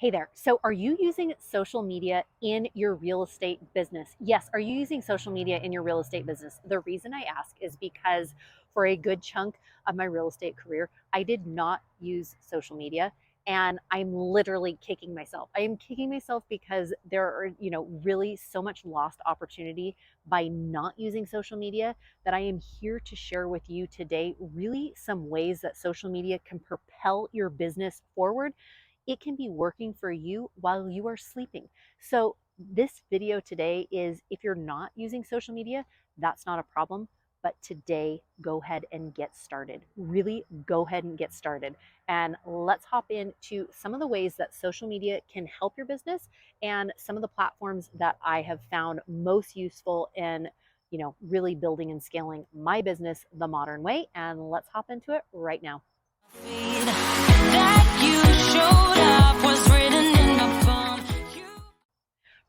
Hey there. So, are you using social media in your real estate business? Yes. Are you using social media in your real estate business? The reason I ask is because for a good chunk of my real estate career, I did not use social media. And I'm literally kicking myself. I am kicking myself because there are, really so much lost opportunity by not using social media that I am here to share with you today. Really, some ways that social media can propel your business forward. It can be working for you while you are sleeping. So this video today is, if you're not using social media, that's not a problem. But today, go ahead and get started. Really go ahead and get started. And let's hop into some of the ways that social media can help your business and some of the platforms that I have found most useful in, really building and scaling my business the modern way. And let's hop into it right now.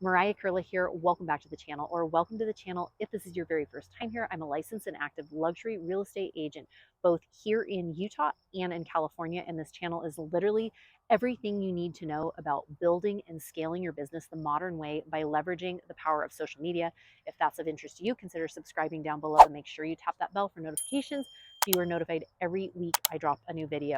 Mariah Koehle here. Welcome back to the channel, or welcome to the channel if this is your very first time here. I'm a licensed and active luxury real estate agent, both here in Utah and in California. And this channel is literally everything you need to know about building and scaling your business the modern way by leveraging the power of social media. If that's of interest to you, consider subscribing down below and make sure you tap that bell for notifications so you are notified every week I drop a new video.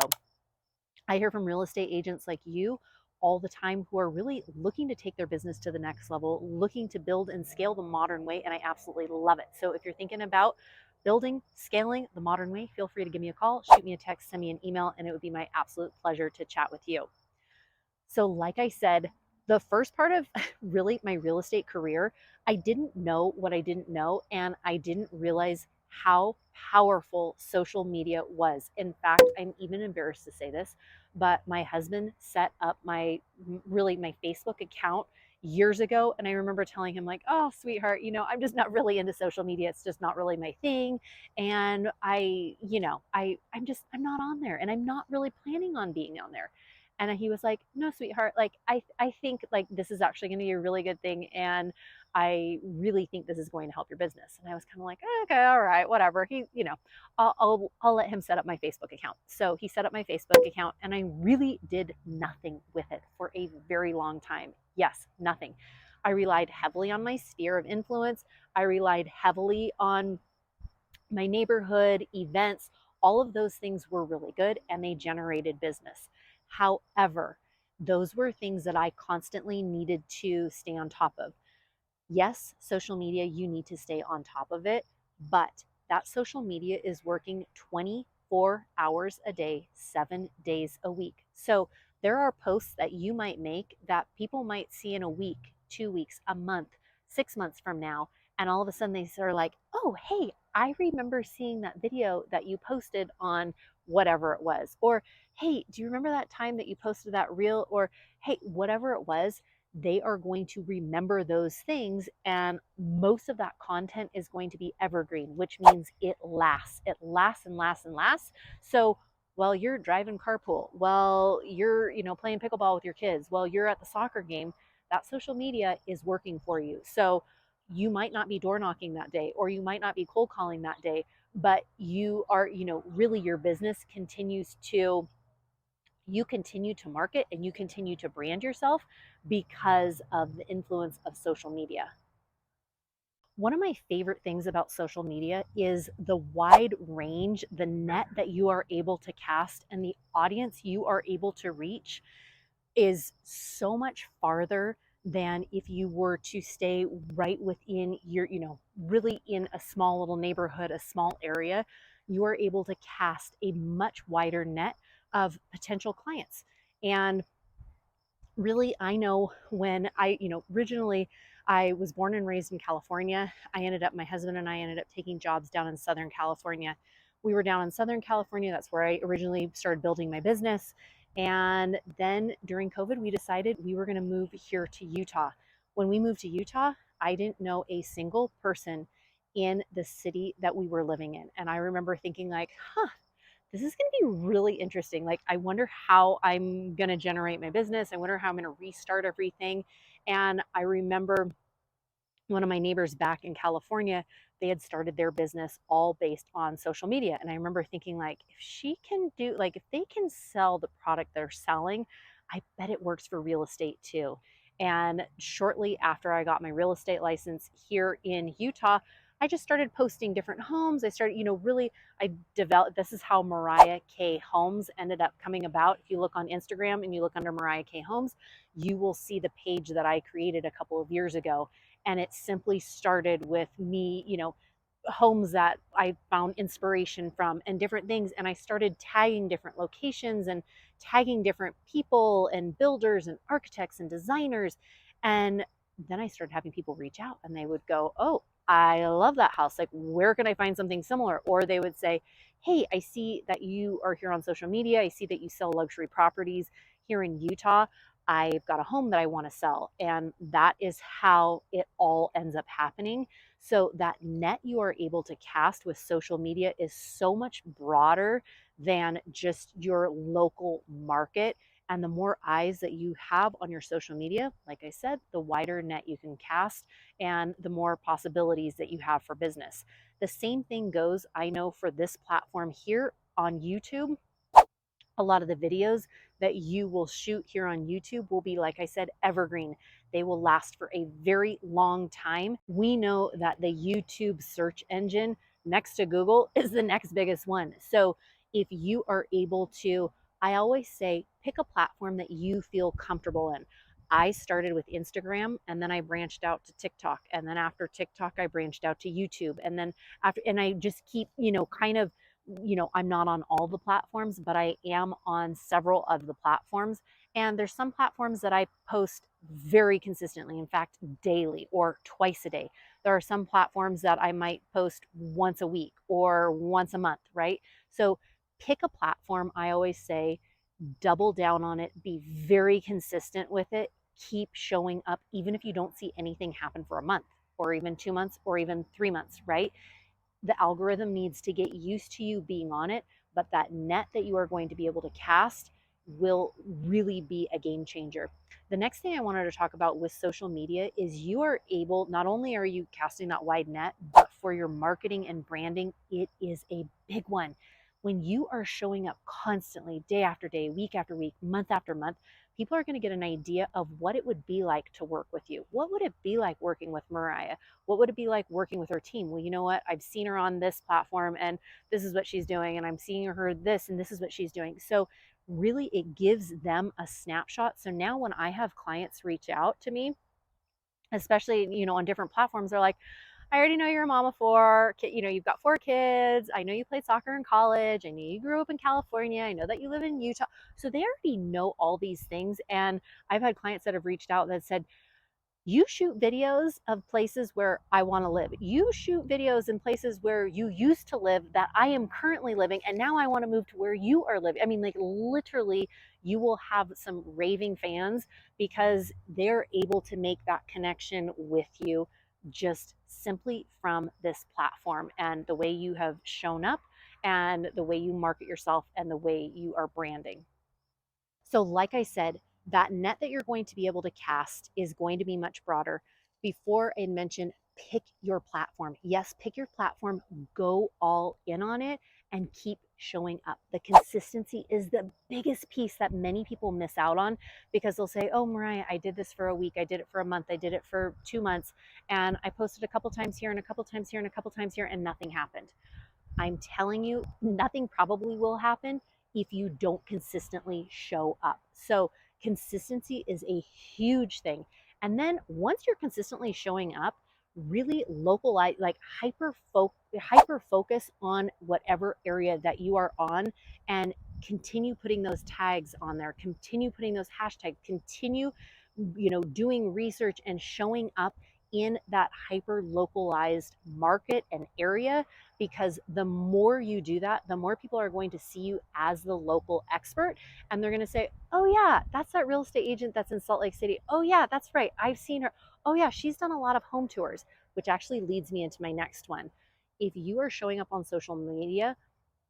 I hear from real estate agents like you all the time who are really looking to take their business to the next level, looking to build and scale the modern way, and I absolutely love it. So if you're thinking about building, scaling the modern way, feel free to give me a call, shoot me a text, send me an email, and it would be my absolute pleasure to chat with you. So like I said, the first part of really my real estate career, I didn't know what I didn't know, and I didn't realize how powerful social media was. In fact, I'm even embarrassed to say this, but my husband set up my Facebook account years ago, and I remember telling him like, "Oh, sweetheart, I'm just not really into social media. It's just not really my thing, and I'm not on there, and I'm not really planning on being on there." And he was like, "No, sweetheart, like I think like this is actually going to be a really good thing, and I really think this is going to help your business." And I was kind of like, "Okay, all right, whatever." I'll let him set up my Facebook account. So he set up my Facebook account, and I really did nothing with it for a very long time. Yes, nothing. I relied heavily on my sphere of influence. I relied heavily on my neighborhood events. All of those things were really good and they generated business. However, those were things that I constantly needed to stay on top of. Yes, social media, you need to stay on top of it, but that social media is working 24 hours a day, 7 days a week. So there are posts that you might make that people might see in a week, 2 weeks, a month, 6 months from now. And all of a sudden they are like, "Oh, hey, I remember seeing that video that you posted on whatever it was." Or, "Hey, do you remember that time that you posted that reel?" Or, "Hey," whatever it was, they are going to remember those things. And most of that content is going to be evergreen, which means it lasts. It lasts and lasts and lasts. So while you're driving carpool, while you're, playing pickleball with your kids, while you're at the soccer game, that social media is working for you. So you might not be door knocking that day, or you might not be cold calling that day, but you are, really your business continues to you continue to market and you continue to brand yourself because of the influence of social media. One of my favorite things about social media is the wide range, the net that you are able to cast, and the audience you are able to reach is so much farther than if you were to stay right within your, really in a small little neighborhood, a small area. You are able to cast a much wider net of potential clients. And really, I know when originally I was born and raised in California. My husband and I ended up taking jobs down in Southern California. We were down in Southern California. That's where I originally started building my business. And then during COVID, we decided we were going to move here to Utah. When we moved to Utah, I didn't know a single person in the city that we were living in. And I remember thinking like, this is going to be really interesting. Like, I wonder how I'm going to generate my business. I wonder how I'm going to restart everything. And I remember one of my neighbors back in California, they had started their business all based on social media. And I remember thinking like, if she can do, like, if they can sell the product they're selling, I bet it works for real estate too. And shortly after I got my real estate license here in Utah, I just started posting different homes. I started, really, I developed, this is how Mariah K Homes ended up coming about. If you look on Instagram and you look under Mariah K Homes, you will see the page that I created a couple of years ago. And it simply started with me, homes that I found inspiration from and different things. And I started tagging different locations and tagging different people and builders and architects and designers. And then I started having people reach out and they would go, "Oh, I love that house. Like, where can I find something similar?" Or they would say, "Hey, I see that you are here on social media. I see that you sell luxury properties here in Utah. I've got a home that I want to sell." And that is how it all ends up happening. So that net you are able to cast with social media is so much broader than just your local market. And the more eyes that you have on your social media, like I said, the wider net you can cast and the more possibilities that you have for business. The same thing goes, I know, for this platform here on YouTube. A lot of the videos that you will shoot here on YouTube will be, like I said, evergreen. They will last for a very long time. We know that the YouTube search engine next to Google is the next biggest one. So if you are able to, I always say, pick a platform that you feel comfortable in. I started with Instagram and then I branched out to TikTok. And then after TikTok, I branched out to YouTube. And then and I just keep, kind of, I'm not on all the platforms, but I am on several of the platforms. And there's some platforms that I post very consistently, in fact, daily or twice a day. There are some platforms that I might post once a week or once a month, right? So pick a platform. I always say, double down on it, be very consistent with it, keep showing up, even if you don't see anything happen for a month or even 2 months or even 3 months, right? The algorithm needs to get used to you being on it, but that net that you are going to be able to cast will really be a game changer. The next thing I wanted to talk about with social media is you are able, not only are you casting that wide net, but for your marketing and branding, it is a big one. When you are showing up constantly, day after day, week after week, month after month, people are going to get an idea of what it would be like to work with you. What would it be like working with Mariah? What would it be like working with her team? Well, you know what? I've seen her on this platform and this is what she's doing, and I'm seeing her this and this is what she's doing. So, really, it gives them a snapshot. So now when I have clients reach out to me, especially, on different platforms, they're like, "I already know you're a mom of four. You've got 4 kids. I know you played soccer in college. I know you grew up in California. I know that you live in Utah." So they already know all these things. And I've had clients that have reached out that said, "You shoot videos of places where I want to live. You shoot videos in places where you used to live that I am currently living. And now I want to move to where you are living." I mean, like, literally, you will have some raving fans because they're able to make that connection with you just simply from this platform and the way you have shown up and the way you market yourself and the way you are branding. So, like I said, that net that you're going to be able to cast is going to be much broader. Before I mentioned, pick your platform. Yes, pick your platform, go all in on it, and keep showing up. The consistency is the biggest piece that many people miss out on because they'll say, "Oh, Mariah, I did this for a week, I did it for a month, I did it for 2 months, and I posted a couple times here and a couple times here and a couple times here, and nothing happened." I'm telling you, nothing probably will happen if you don't consistently show up. So, consistency is a huge thing. And then once you're consistently showing up, really localize, like hyper focus on whatever area that you are on, and continue putting those tags on there, continue putting those hashtags, continue, doing research and showing up in that hyper localized market and area, because the more you do that, the more people are going to see you as the local expert. And they're going to say, "Oh, yeah, that's that real estate agent that's in Salt Lake City. Oh, yeah, that's right. I've seen her. Oh, yeah, she's done a lot of home tours," which actually leads me into my next one. If you are showing up on social media,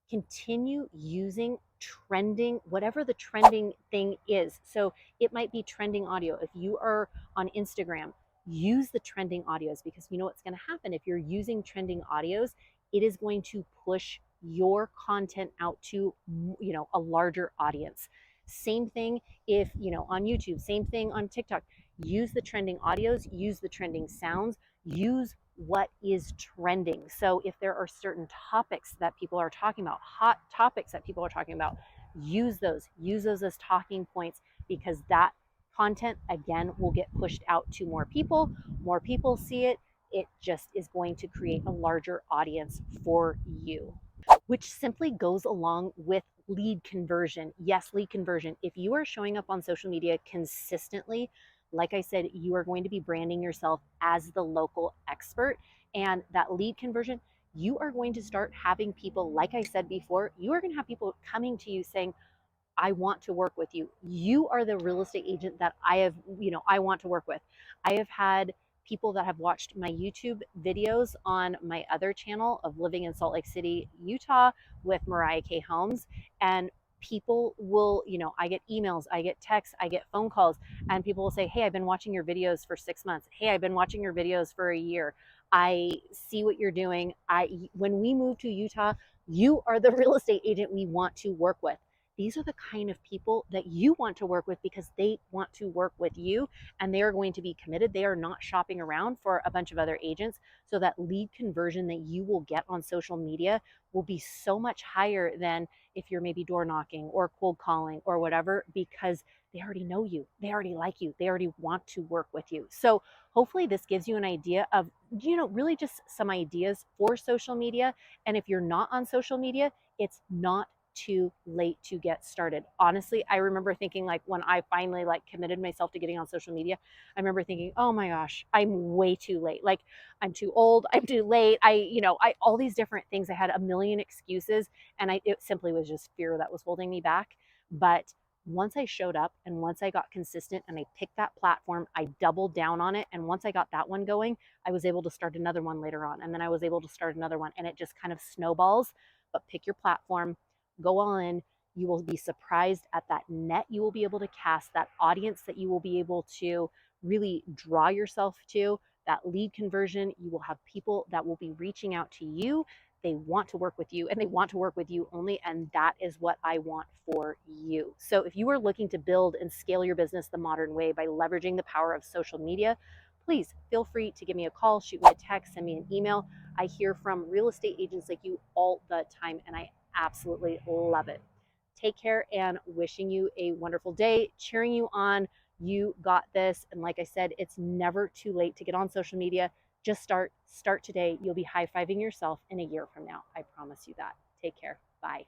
continue using trending, whatever the trending thing is. So it might be trending audio. If you are on Instagram, use the trending audios, because you know what's going to happen if you're using trending audios, it is going to push your content out to, a larger audience. Same thing if, on YouTube, same thing on TikTok. Use the trending audios, use the trending sounds, use what is trending. So if there are certain topics that people are talking about, hot topics that people are talking about, use those as talking points, because that content again will get pushed out to more people see it, it just is going to create a larger audience for you, which simply goes along with lead conversion. Yes, lead conversion. If you are showing up on social media consistently, like I said, you are going to be branding yourself as the local expert, and that lead conversion, you are going to start having people, like I said before, you are going to have people coming to you saying, I want to work with you. You are the real estate agent that I want to work with. I have had people that have watched my YouTube videos on my other channel of living in Salt Lake City, Utah with Mariah K Homes. And people will, I get emails, I get texts, I get phone calls, and people will say, hey, I've been watching your videos for 6 months. Hey, I've been watching your videos for a year. I see what you're doing. When we move to Utah, you are the real estate agent we want to work with. These are the kind of people that you want to work with because they want to work with you and they are going to be committed. They are not shopping around for a bunch of other agents. So that lead conversion that you will get on social media will be so much higher than if you're maybe door knocking or cold calling or whatever, because they already know you, they already like you, they already want to work with you. So hopefully this gives you an idea of, really just some ideas for social media. And if you're not on social media, it's not too late to get started. Honestly, I remember thinking, like, when I finally committed myself to getting on social media, I remember thinking, oh my gosh, I'm way too late. Like, I'm too old, I'm too late. I all these different things. I had a million excuses, and it simply was just fear that was holding me back. But once I showed up and once I got consistent and I picked that platform, I doubled down on it. And once I got that one going, I was able to start another one later on. And then I was able to start another one, and it just kind of snowballs. But pick your platform, go all in. You will be surprised at that net you will be able to cast, that audience that you will be able to really draw yourself to, that lead conversion. You will have people that will be reaching out to you. They want to work with you and they want to work with you only. And that is what I want for you. So if you are looking to build and scale your business the modern way by leveraging the power of social media, please feel free to give me a call, shoot me a text, send me an email. I hear from real estate agents like you all the time, and I absolutely love it. Take care, and wishing you a wonderful day, cheering you on. You got this. And like I said, it's never too late to get on social media. Just start today. You'll be high-fiving yourself in a year from now. I promise you that. Take care. Bye.